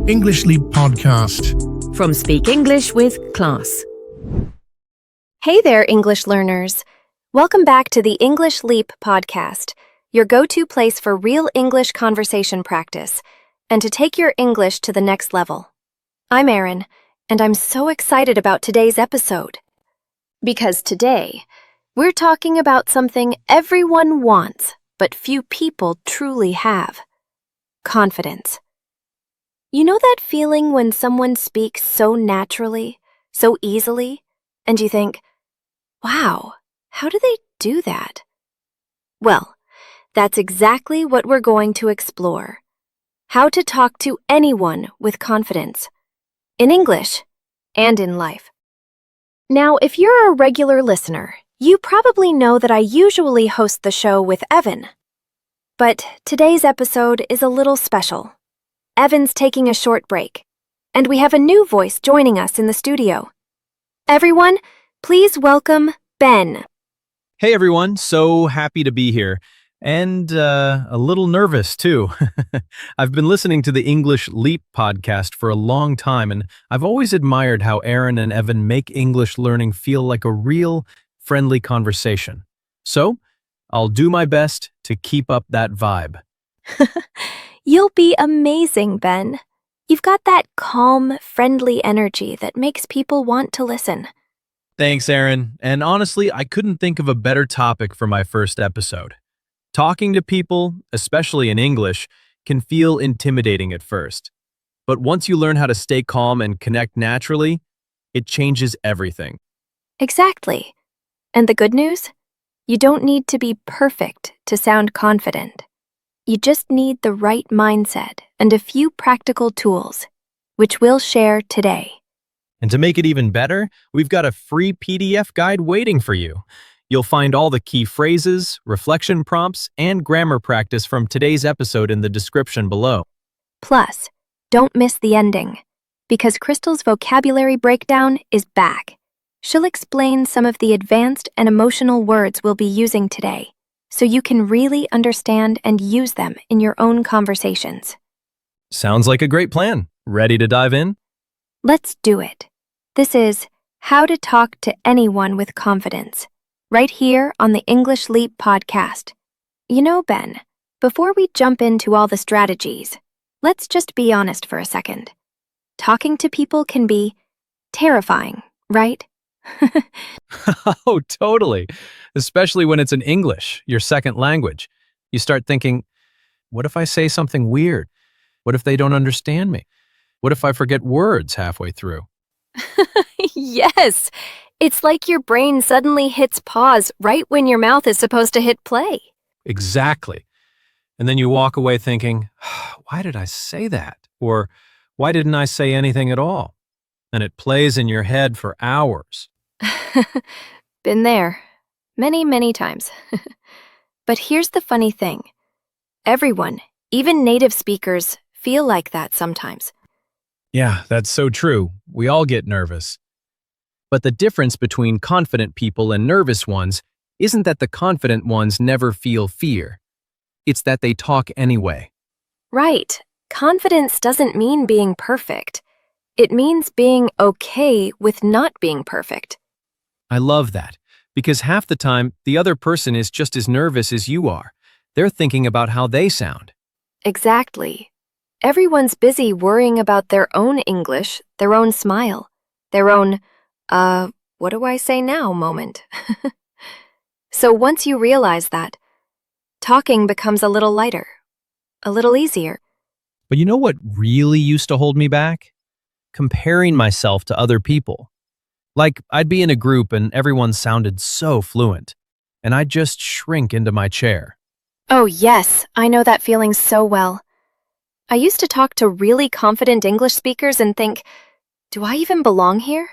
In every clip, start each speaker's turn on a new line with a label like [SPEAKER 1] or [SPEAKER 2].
[SPEAKER 1] English Leap Podcast.
[SPEAKER 2] From Speak English with Class.
[SPEAKER 3] Hey there, English learners. Welcome back to the English Leap Podcast, your go-to place for real English conversation practice and to take your English to the next level. I'm Erin, and I'm so excited about today's episode. Because today, we're talking about something everyone wants, but few people truly have. Confidence. You know that feeling when someone speaks so naturally, so easily, and you think, wow, how do they do that? Well, that's exactly what we're going to explore. How to talk to anyone with confidence. In English and in life. Now, if you're a regular listener, you probably know that I usually host the show with Evan. But today's episode is a little special. Evan's taking a short break, and we have a new voice joining us in the studio. Everyone, please welcome Ben.
[SPEAKER 4] Hey everyone, so happy to be here. And a little nervous too. I've been listening to the English Leap podcast for a long time, and I've always admired how Erin and Evan make English learning feel like a real, friendly conversation. So, I'll do my best to keep up that vibe.
[SPEAKER 3] You'll be amazing, Ben. You've got that calm, friendly energy that makes people want to listen.
[SPEAKER 4] Thanks, Erin. And honestly, I couldn't think of a better topic for my first episode. Talking to people, especially in English, can feel intimidating at first. But once you learn how to stay calm and connect naturally, it changes everything.
[SPEAKER 3] Exactly. And the good news? You don't need to be perfect to sound confident. You just need the right mindset and a few practical tools, which we'll share today.
[SPEAKER 4] And to make it even better, we've got a free PDF guide waiting for you. You'll find all the key phrases, reflection prompts, and grammar practice from today's episode in the description below.
[SPEAKER 3] Plus, don't miss the ending, because Crystal's vocabulary breakdown is back. She'll explain some of the advanced and emotional words we'll be using today, so you can really understand and use them in your own conversations.
[SPEAKER 4] Sounds like a great plan. Ready to dive in?
[SPEAKER 3] Let's do it. This is How to Talk to Anyone with Confidence, right here on the English Leap podcast. You know, Ben, before we jump into all the strategies, let's just be honest for a second. Talking to people can be terrifying, right?
[SPEAKER 4] Oh, totally. Especially when it's in English, your second language. You start thinking, what if I say something weird? What if they don't understand me? What if I forget words halfway through?
[SPEAKER 3] Yes, it's like your brain suddenly hits pause right when your mouth is supposed to hit play.
[SPEAKER 4] Exactly. And then you walk away thinking, why did I say that? Or why didn't I say anything at all? And it plays in your head for hours.
[SPEAKER 3] Been there. Many, many times. But here's the funny thing. Everyone, even native speakers, feel like that sometimes.
[SPEAKER 4] Yeah, that's so true. We all get nervous. But the difference between confident people and nervous ones isn't that the confident ones never feel fear. It's that they talk anyway.
[SPEAKER 3] Right. Confidence doesn't mean being perfect. It means being okay with not being perfect.
[SPEAKER 4] I love that, because half the time, the other person is just as nervous as you are. They're thinking about how they sound.
[SPEAKER 3] Exactly. Everyone's busy worrying about their own English, their own smile, their own, what do I say now moment. So once you realize that, talking becomes a little lighter, a little easier.
[SPEAKER 4] But you know what really used to hold me back? Comparing myself to other people. Like, I'd be in a group and everyone sounded so fluent, and I'd just shrink into my chair.
[SPEAKER 3] Oh yes, I know that feeling so well. I used to talk to really confident English speakers and think, do I even belong here?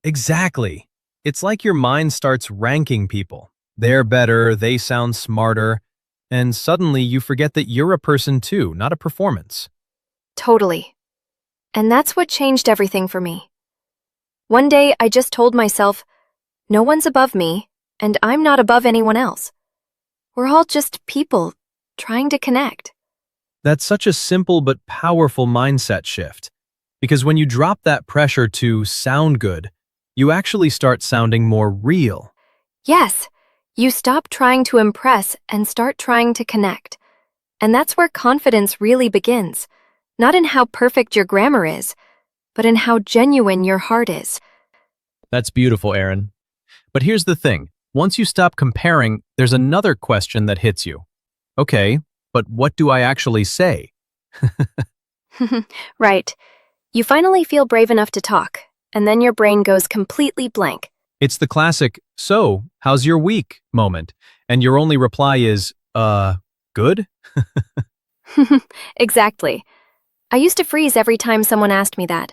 [SPEAKER 4] Exactly. It's like your mind starts ranking people. They're better, they sound smarter, and suddenly you forget that you're a person too, not a performance.
[SPEAKER 3] Totally. And that's what changed everything for me. One day, I just told myself, no one's above me, and I'm not above anyone else. We're all just people trying to connect.
[SPEAKER 4] That's such a simple but powerful mindset shift. Because when you drop that pressure to sound good, you actually start sounding more real.
[SPEAKER 3] Yes, you stop trying to impress and start trying to connect. And that's where confidence really begins. Not in how perfect your grammar is, but in how genuine your heart is.
[SPEAKER 4] That's beautiful, Erin. But here's the thing. Once you stop comparing, there's another question that hits you. Okay, but what do I actually say?
[SPEAKER 3] Right. You finally feel brave enough to talk, and then your brain goes completely blank.
[SPEAKER 4] It's the classic, so, how's your week moment? And your only reply is, good?
[SPEAKER 3] Exactly. I used to freeze every time someone asked me that.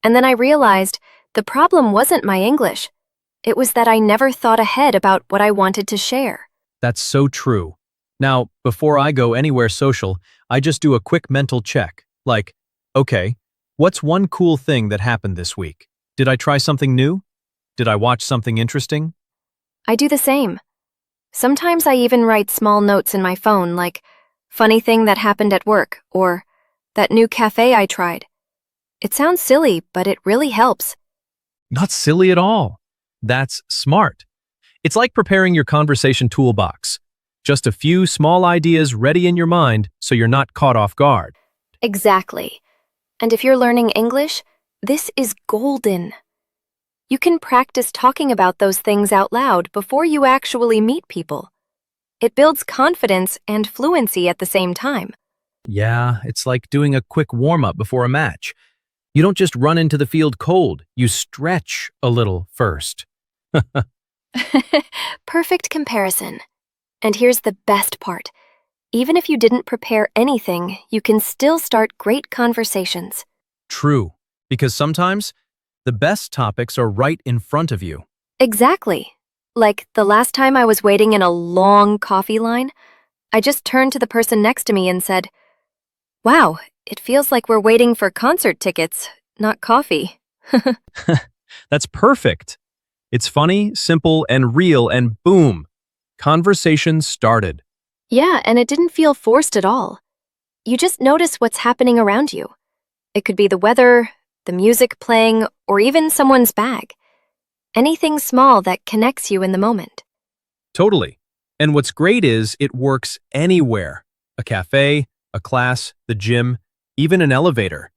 [SPEAKER 3] And then I realized the problem wasn't my English. It was that I never thought ahead about what I wanted to share.
[SPEAKER 4] That's so true. Now, before I go anywhere social, I just do a quick mental check. Like, okay, what's one cool thing that happened this week? Did I try something new? Did I watch something interesting?
[SPEAKER 3] I do the same. Sometimes I even write small notes in my phone like, funny thing that happened at work, or that new cafe I tried. It sounds silly, but it really helps.
[SPEAKER 4] Not silly at all. That's smart. It's like preparing your conversation toolbox. Just a few small ideas ready in your mind so you're not caught off guard.
[SPEAKER 3] Exactly. And if you're learning English, this is golden. You can practice talking about those things out loud before you actually meet people. It builds confidence and fluency at the same time.
[SPEAKER 4] Yeah, it's like doing a quick warm-up before a match. You don't just run into the field cold, you stretch a little first.
[SPEAKER 3] Perfect comparison. And here's the best part. Even if you didn't prepare anything, you can still start great conversations.
[SPEAKER 4] True, because sometimes the best topics are right in front of you.
[SPEAKER 3] Exactly. Like the last time I was waiting in a long coffee line, I just turned to the person next to me and said, "Wow, it feels like we're waiting for concert tickets, not coffee."
[SPEAKER 4] That's perfect. It's funny, simple, and real, and boom, conversation started.
[SPEAKER 3] Yeah, and it didn't feel forced at all. You just notice what's happening around you. It could be the weather, the music playing, or even someone's bag. Anything small that connects you in the moment.
[SPEAKER 4] Totally. And what's great is it works anywhere. A cafe, a class, the gym, even an elevator.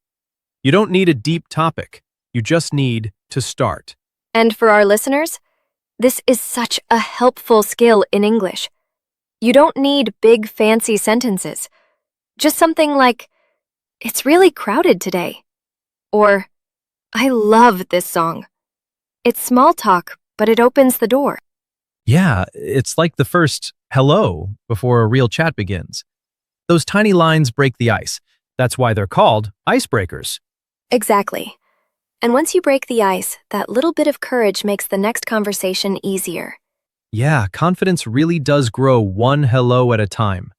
[SPEAKER 4] You don't need a deep topic. You just need to start.
[SPEAKER 3] And for our listeners, this is such a helpful skill in English. You don't need big fancy sentences. Just something like, "It's really crowded today." Or, "I love this song." It's small talk, but it opens the door.
[SPEAKER 4] Yeah, it's like the first hello before a real chat begins. Those tiny lines break the ice. That's why they're called icebreakers.
[SPEAKER 3] Exactly. And once you break the ice, that little bit of courage makes the next conversation easier.
[SPEAKER 4] Yeah, confidence really does grow one hello at a time.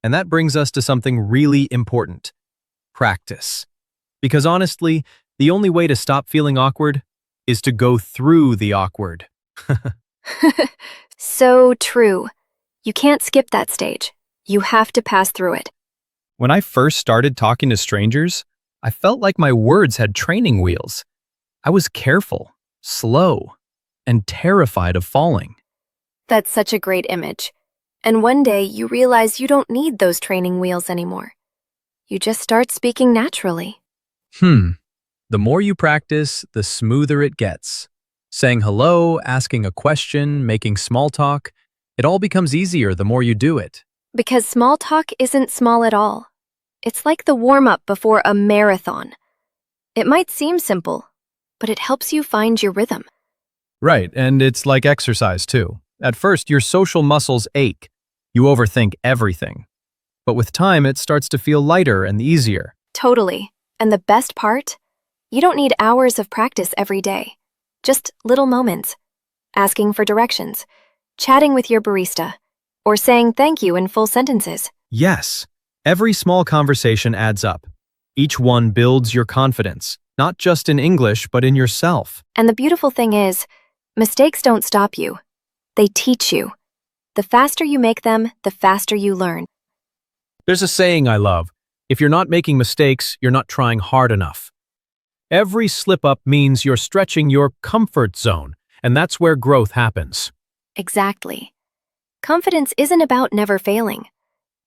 [SPEAKER 4] And that brings us to something really important. Practice. Because honestly, the only way to stop feeling awkward is to go through the awkward.
[SPEAKER 3] So true. You can't skip that stage. You have to pass through it.
[SPEAKER 4] When I first started talking to strangers, I felt like my words had training wheels. I was careful, slow, and terrified of falling.
[SPEAKER 3] That's such a great image. And one day you realize you don't need those training wheels anymore. You just start speaking naturally.
[SPEAKER 4] The more you practice, the smoother it gets. Saying hello, asking a question, making small talk, it all becomes easier the more you do it.
[SPEAKER 3] Because small talk isn't small at all. It's like the warm-up before a marathon. It might seem simple, but it helps you find your rhythm.
[SPEAKER 4] Right, and it's like exercise too. At first, your social muscles ache. You overthink everything. But with time, it starts to feel lighter and easier.
[SPEAKER 3] Totally. And the best part? You don't need hours of practice every day. Just little moments. Asking for directions, chatting with your barista, or saying thank you in full sentences.
[SPEAKER 4] Yes, every small conversation adds up. Each one builds your confidence, not just in English, but in yourself.
[SPEAKER 3] And the beautiful thing is, mistakes don't stop you. They teach you. The faster you make them, the faster you learn.
[SPEAKER 4] There's a saying I love, If you're not making mistakes, you're not trying hard enough. Every slip-up means you're stretching your comfort zone, and that's where growth happens.
[SPEAKER 3] Exactly. Confidence isn't about never failing.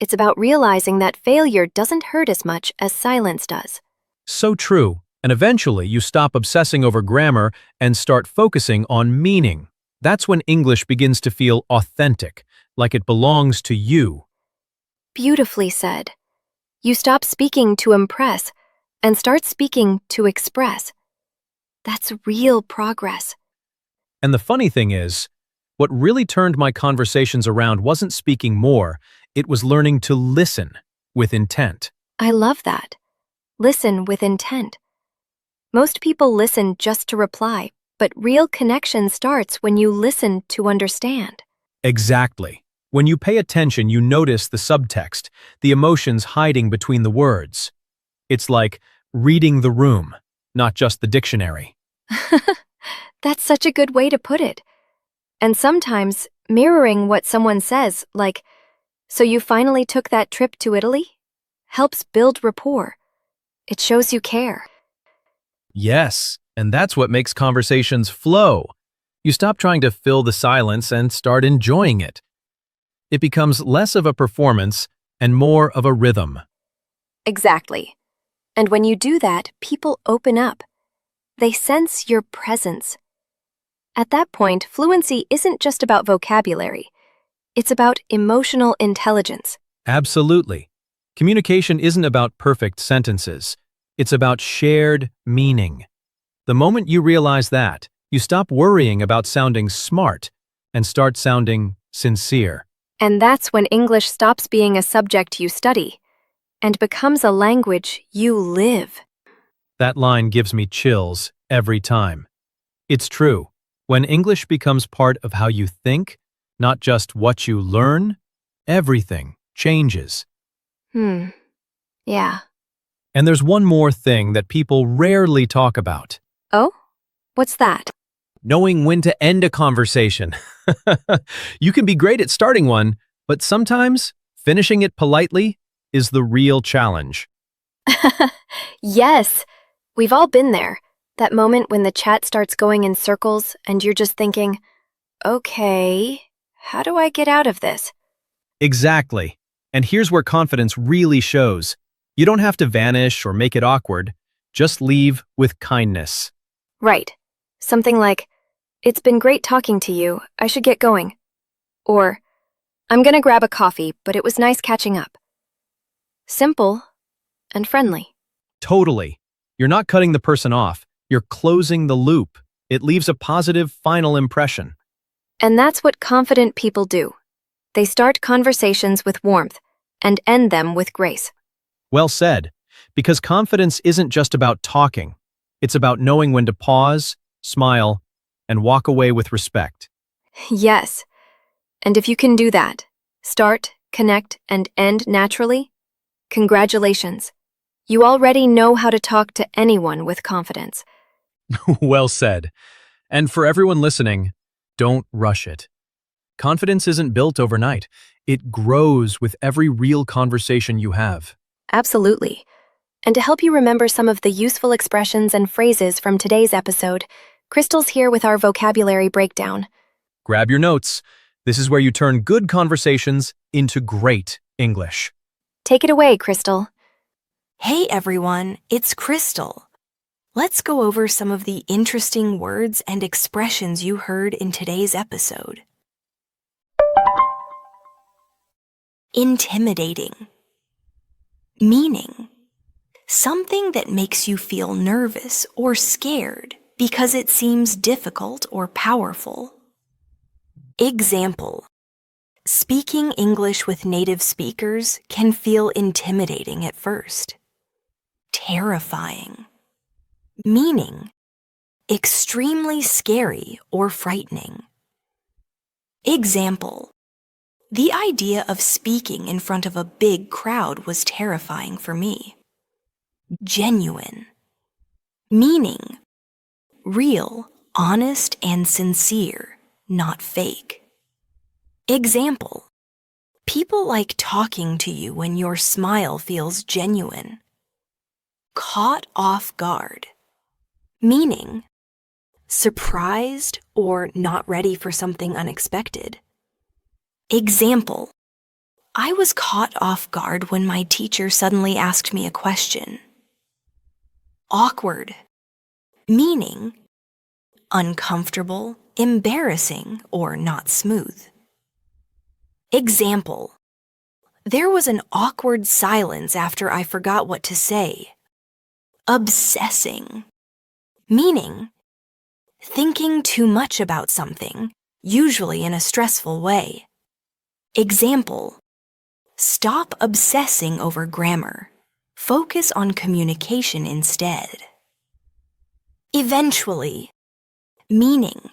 [SPEAKER 3] It's about realizing that failure doesn't hurt as much as silence does.
[SPEAKER 4] So true, and eventually you stop obsessing over grammar and start focusing on meaning. That's when English begins to feel authentic, like it belongs to you.
[SPEAKER 3] Beautifully said. You stop speaking to impress and start speaking to express. That's real progress.
[SPEAKER 4] And the funny thing is, what really turned my conversations around wasn't speaking more, it was learning to listen with intent.
[SPEAKER 3] I love that. Listen with intent. Most people listen just to reply, but real connection starts when you listen to understand.
[SPEAKER 4] Exactly. When you pay attention, you notice the subtext, the emotions hiding between the words. It's like reading the room, not just the dictionary.
[SPEAKER 3] That's such a good way to put it. And sometimes mirroring what someone says, like, "So you finally took that trip to Italy?" helps build rapport. It shows you care.
[SPEAKER 4] Yes, and that's what makes conversations flow. You stop trying to fill the silence and start enjoying it. It becomes less of a performance and more of a rhythm.
[SPEAKER 3] Exactly. And when you do that, people open up. They sense your presence. At that point, fluency isn't just about vocabulary. It's about emotional intelligence.
[SPEAKER 4] Absolutely. Communication isn't about perfect sentences. It's about shared meaning. The moment you realize that, you stop worrying about sounding smart and start sounding sincere.
[SPEAKER 3] And that's when English stops being a subject you study and becomes a language you live.
[SPEAKER 4] That line gives me chills every time. It's true. When English becomes part of how you think, not just what you learn, everything changes.
[SPEAKER 3] Yeah.
[SPEAKER 4] And there's one more thing that people rarely talk about.
[SPEAKER 3] Oh? What's that?
[SPEAKER 4] Knowing when to end a conversation. You can be great at starting one, but sometimes finishing it politely is the real challenge.
[SPEAKER 3] Yes. We've all been there. That moment when the chat starts going in circles and you're just thinking, okay, how do I get out of this?
[SPEAKER 4] Exactly. And here's where confidence really shows. You don't have to vanish or make it awkward. Just leave with kindness.
[SPEAKER 3] Right. Something like, "It's been great talking to you. I should get going." Or, "I'm gonna grab a coffee, but it was nice catching up." Simple and friendly.
[SPEAKER 4] Totally. You're not cutting the person off. You're closing the loop. It leaves a positive final impression.
[SPEAKER 3] And that's what confident people do. They start conversations with warmth and end them with grace.
[SPEAKER 4] Well said. Because confidence isn't just about talking. It's about knowing when to pause, smile, and walk away with respect.
[SPEAKER 3] Yes. And if you can do that, start, connect, and end naturally, congratulations. You already know how to talk to anyone with confidence.
[SPEAKER 4] Well said. And for everyone listening, don't rush it. Confidence isn't built overnight. It grows with every real conversation you have.
[SPEAKER 3] Absolutely. And to help you remember some of the useful expressions and phrases from today's episode, Crystal's here with our vocabulary breakdown.
[SPEAKER 4] Grab your notes. This is where you turn good conversations into great English.
[SPEAKER 3] Take it away, Crystal.
[SPEAKER 5] Hey everyone, it's Crystal. Let's go over some of the interesting words and expressions you heard in today's episode. Intimidating. Meaning, something that makes you feel nervous or scared because it seems difficult or powerful. Example: speaking English with native speakers can feel intimidating at first. Terrifying. Meaning, extremely scary or frightening. Example: the idea of speaking in front of a big crowd was terrifying for me. Genuine. Meaning, real, honest, and sincere, not fake. Example: People like talking to you when your smile feels genuine. Caught off guard, meaning surprised or not ready for something unexpected. Example: I was caught off guard when my teacher suddenly asked me a question. Awkward, meaning uncomfortable, embarrassing, or not smooth. Example: there was an awkward silence after I forgot what to say. Obsessing, meaning thinking too much about something, usually in a stressful way. Example: stop obsessing over grammar. Focus on communication instead. Eventually, meaning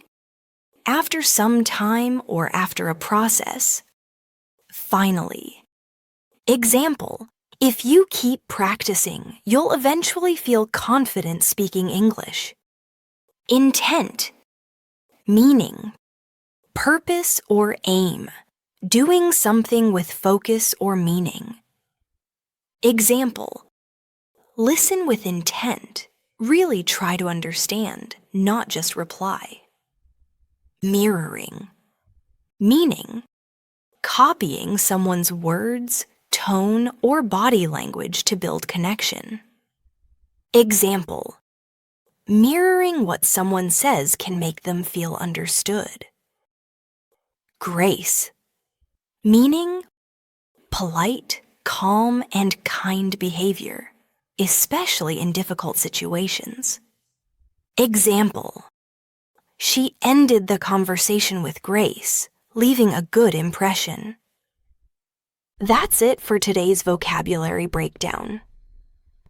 [SPEAKER 5] after some time or after a process. Finally. Example: if you keep practicing, you'll eventually feel confident speaking English. Intent, meaning purpose or aim, doing something with focus or meaning. Example: listen with intent. Really try to understand, not just reply. Mirroring, meaning copying someone's words, tone, or body language to build connection. Example: mirroring what someone says can make them feel understood. Grace, meaning polite, calm, and kind behavior, especially in difficult situations. Example: she ended the conversation with grace, leaving a good impression. That's it for today's vocabulary breakdown.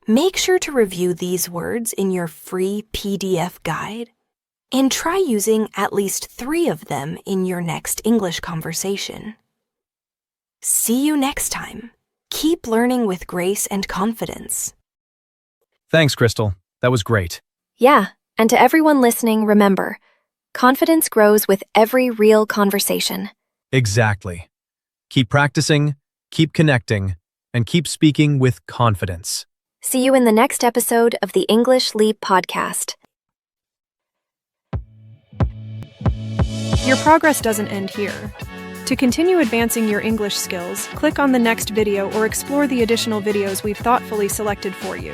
[SPEAKER 5] Make sure to review these words in your free PDF guide and try using at least 3 of them in your next English conversation. See you next time. Keep learning with grace and confidence.
[SPEAKER 4] Thanks, Crystal. That was great.
[SPEAKER 3] Yeah, and to everyone listening, remember, confidence grows with every real conversation.
[SPEAKER 4] Exactly. Keep practicing, keep connecting, and keep speaking with confidence.
[SPEAKER 3] See you in the next episode of the English Leap podcast.
[SPEAKER 6] Your progress doesn't end here. To continue advancing your English skills, click on the next video or explore the additional videos we've thoughtfully selected for you.